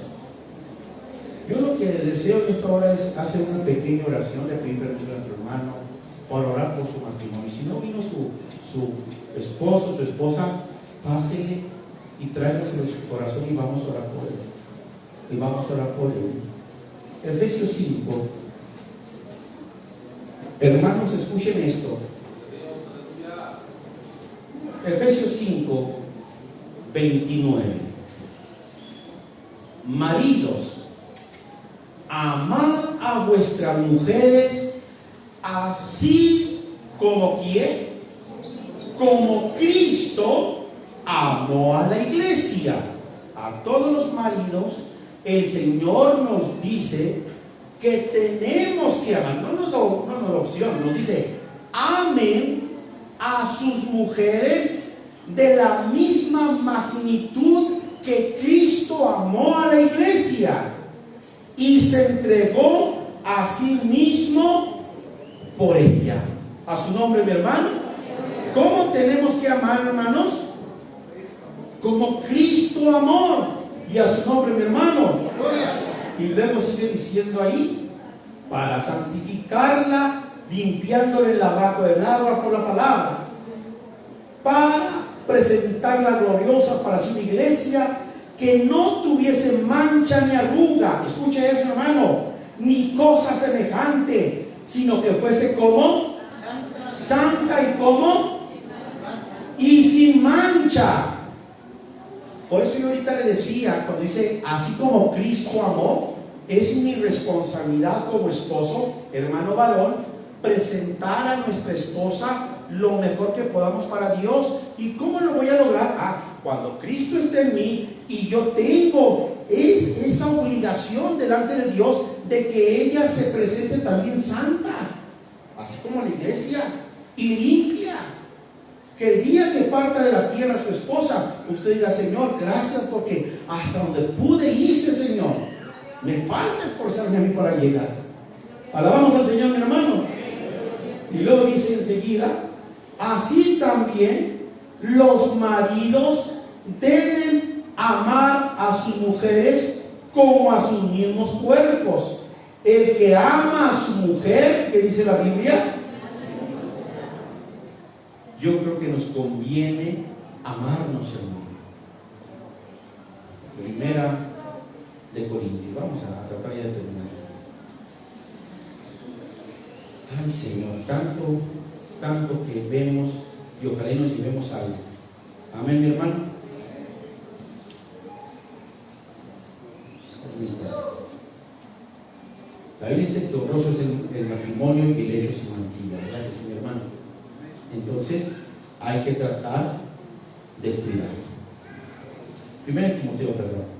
Yo lo que deseo en esta hora es hacer una pequeña oración, le pedí permiso a nuestro hermano para orar por su matrimonio. Si no vino su esposo, su esposa, pásele y tráigaselo en su corazón y vamos a orar por él. Y vamos a orar por él. Efesios 5. Hermanos, escuchen esto. Efesios 5, 29. Maridos, amad a vuestras mujeres así como ¿quién? Como Cristo amó a la iglesia. A todos los maridos, el Señor nos dice que tenemos que amar. No nos da opción, nos dice, amen a sus mujeres de la misma magnitud que Cristo amó a la iglesia y se entregó a sí mismo por ella. A su nombre, mi hermano. ¿Cómo tenemos que amar, hermanos? Como Cristo amó. Y a su nombre, mi hermano. Y luego sigue diciendo ahí, para santificarla, limpiándole el lavado del agua por la palabra, para presentarla gloriosa para su iglesia, que no tuviese mancha ni arruga, escuche eso, hermano, ni cosa semejante, sino que fuese como santa y como y sin mancha. Por eso yo ahorita le decía, cuando dice, así como Cristo amó, es mi responsabilidad como esposo, hermano varón, presentar a nuestra esposa lo mejor que podamos para Dios. ¿Y cómo lo voy a lograr? Cuando Cristo esté en mí y yo tengo esa obligación delante de Dios de que ella se presente también santa, así como la iglesia, y limpia. Que el día que parta de la tierra su esposa, usted diga, Señor, gracias porque hasta donde pude hice, Señor. Me falta esforzarme a mí para llegar. Alabamos al Señor, mi hermano. Y luego dice enseguida, así también los maridos deben amar a sus mujeres como a sus mismos cuerpos. El que ama a su mujer, ¿qué dice la Biblia? Yo creo que nos conviene amarnos, hermano. Primera de Corintios. Vamos a tratar ya de terminar. Ay, Señor, tanto que vemos y ojalá nos llevemos algo. Amén, mi hermano. La Biblia dice que honroso es el matrimonio y el hecho sin mancilla, ¿verdad que sí, mi hermano? Entonces hay que tratar de cuidar. Primero Timoteo, perdón.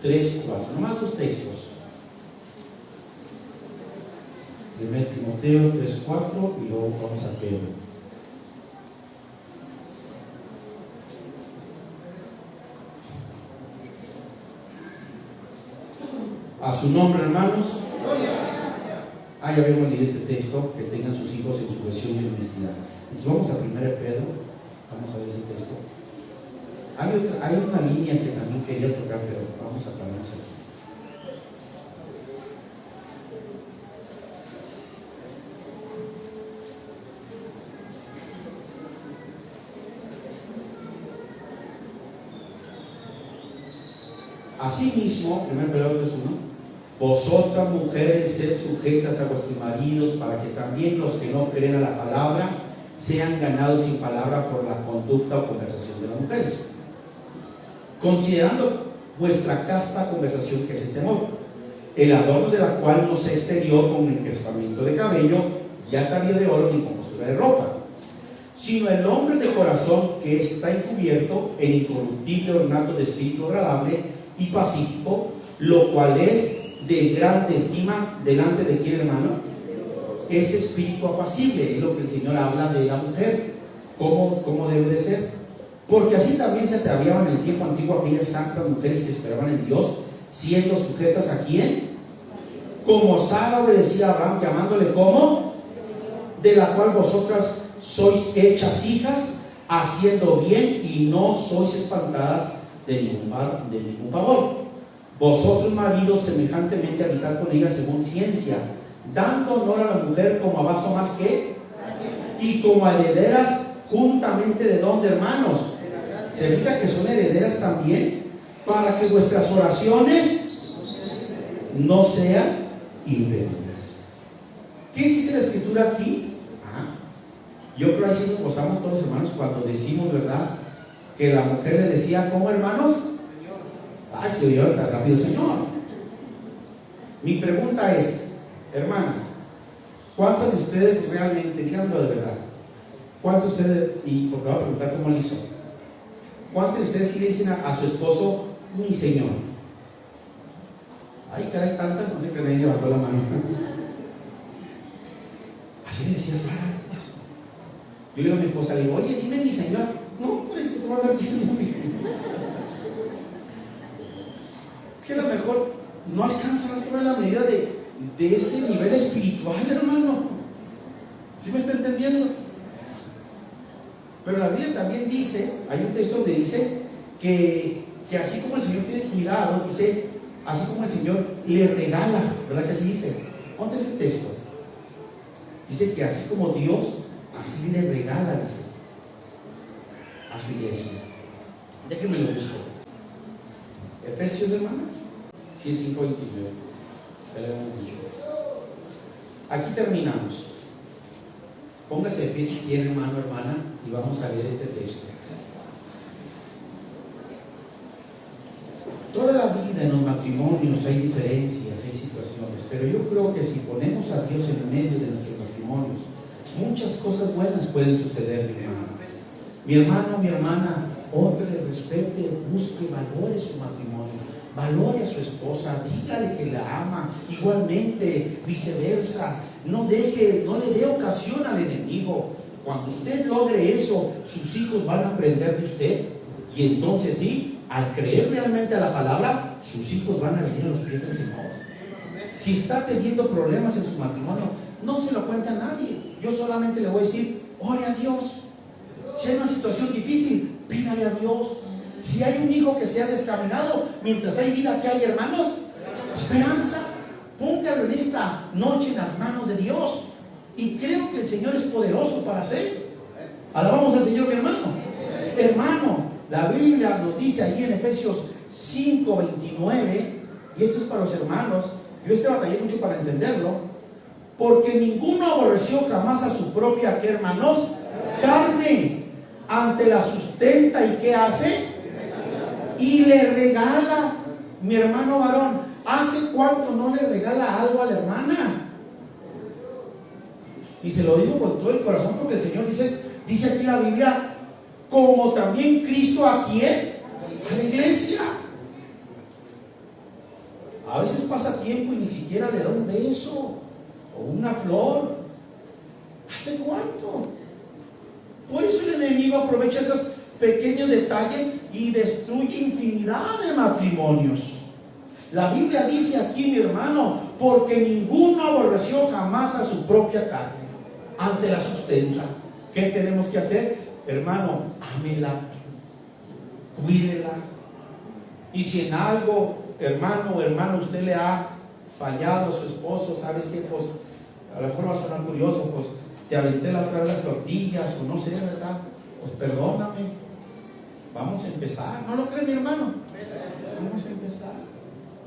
3, 4, nomás dos textos. 1 Timoteo 3, 4 y luego vamos a Pedro. A su nombre, hermanos. Ya habíamos leído este texto, que tengan sus hijos en su versión y honestidad. Entonces vamos a 1 Pedro, vamos a ver ese texto. Hay una línea que también quería tocar, pero vamos a pararnos aquí. Asimismo, 1 Pedro 3:1, vosotras mujeres sed sujetas a vuestros maridos, para que también los que no creen a la palabra sean ganados sin palabra por la conducta o conversación de las mujeres, considerando vuestra casta conversación, que es el temor, el adorno de la cual no sea exterior con encrespamiento de cabello y atavío de oro ni con postura de ropa, sino el hombre de corazón que está encubierto en incorruptible ornato de espíritu agradable y pacífico, lo cual es de grande estima delante de quién, hermano. Ese espíritu apacible es lo que el Señor habla de la mujer, cómo debe de ser, porque así también se ataviaban en el tiempo antiguo aquellas santas mujeres que esperaban en Dios, siendo sujetas a quién, como Sara obedecía a Abraham, llamándole como, de la cual vosotras sois hechas hijas, haciendo bien y no sois espantadas de ningún pavor. Vosotros, maridos, semejantemente habitad con ella según ciencia, dando honor a la mujer como a vaso más que, y como herederas juntamente de dónde, hermanos. Se fija que son herederas también, para que vuestras oraciones no sean impedidas. ¿Qué dice la escritura aquí? Yo creo que ahí sí nos gozamos todos, hermanos, cuando decimos, ¿verdad?, que la mujer le decía, ¿cómo, hermanos? Se oyó hasta rápido, Señor. Mi pregunta es, hermanas, ¿cuántas de ustedes realmente, díganlo de verdad, cuántos de ustedes, y porque voy a preguntar cómo lo hizo, cuántos de ustedes sí le dicen a su esposo, mi Señor? Ay, caray, tantas, no sé que nadie levantó la mano. Así le decía Sara. Yo le digo a mi esposa, le digo, oye, dime mi Señor. No, pues que te voy a andar diciendo mi Señor. Es que a lo mejor no alcanza a tomar la medida de ese nivel espiritual, hermano. ¿Sí me está entendiendo? Pero la Biblia también dice, hay un texto donde dice que así como el Señor tiene cuidado, dice, así como el Señor le regala, ¿verdad que así dice? Ponte ese texto. Dice que así como Dios, así le regala, dice, a su iglesia. Déjenme lo busco. Efesios, hermano. Sí, es 5:29. Ya le hemos dicho. Aquí terminamos. Póngase de pie si quiere, hermano, hermana, y vamos a leer este texto. Toda la vida en los matrimonios hay diferencias, hay situaciones, pero yo creo que si ponemos a Dios en medio de nuestros matrimonios, muchas cosas buenas pueden suceder, mi hermano. Mi hermano, mi hermana, honre, respete, busque, valore su matrimonio, valore a su esposa, dígale que la ama, igualmente, viceversa. No le dé ocasión al enemigo. Cuando usted logre eso, sus hijos van a aprender de usted, y entonces sí, al creer realmente a la palabra, sus hijos van a venir a los pies del Señor. Si está teniendo problemas en su matrimonio, no se lo cuenta a nadie. Yo solamente le voy a decir, ore a Dios. Si hay una situación difícil, pídale a Dios. Si hay un hijo que se ha descaminado, mientras hay vida, ¿qué hay, hermanos? Esperanza. Póngalo en esta noche en las manos de Dios, y creo que el Señor es poderoso para hacer. Alabamos al Señor, mi hermano. Hermano, la Biblia nos dice ahí en Efesios 5:29, y esto es para los hermanos. Yo batallé mucho para entenderlo. Porque ninguno aborreció jamás a su propia, ¿qué, hermanos? Carne. Ante la sustenta, ¿y qué hace? Y le regala. Mi hermano varón, ¿hace cuánto no le regala algo a la hermana? Y se lo digo con todo el corazón, porque el Señor dice aquí la Biblia, como también Cristo a quién, a la iglesia. A veces pasa tiempo y ni siquiera le da un beso o una flor. ¿Hace cuánto? Por eso el enemigo aprovecha esos pequeños detalles y destruye infinidad de matrimonios. La Biblia dice aquí, mi hermano, porque ninguno aborreció jamás a su propia carne, ante la sustenta. ¿Qué tenemos que hacer? Hermano, ámela, cuídela. Y si en algo, hermano o hermana, usted le ha fallado a su esposo, ¿sabes qué? Pues a lo mejor va a sonar curioso, pues te aventé la otra vez las tortillas, o no sé, ¿verdad? Pues perdóname. Vamos a empezar. ¿No lo cree, mi hermano?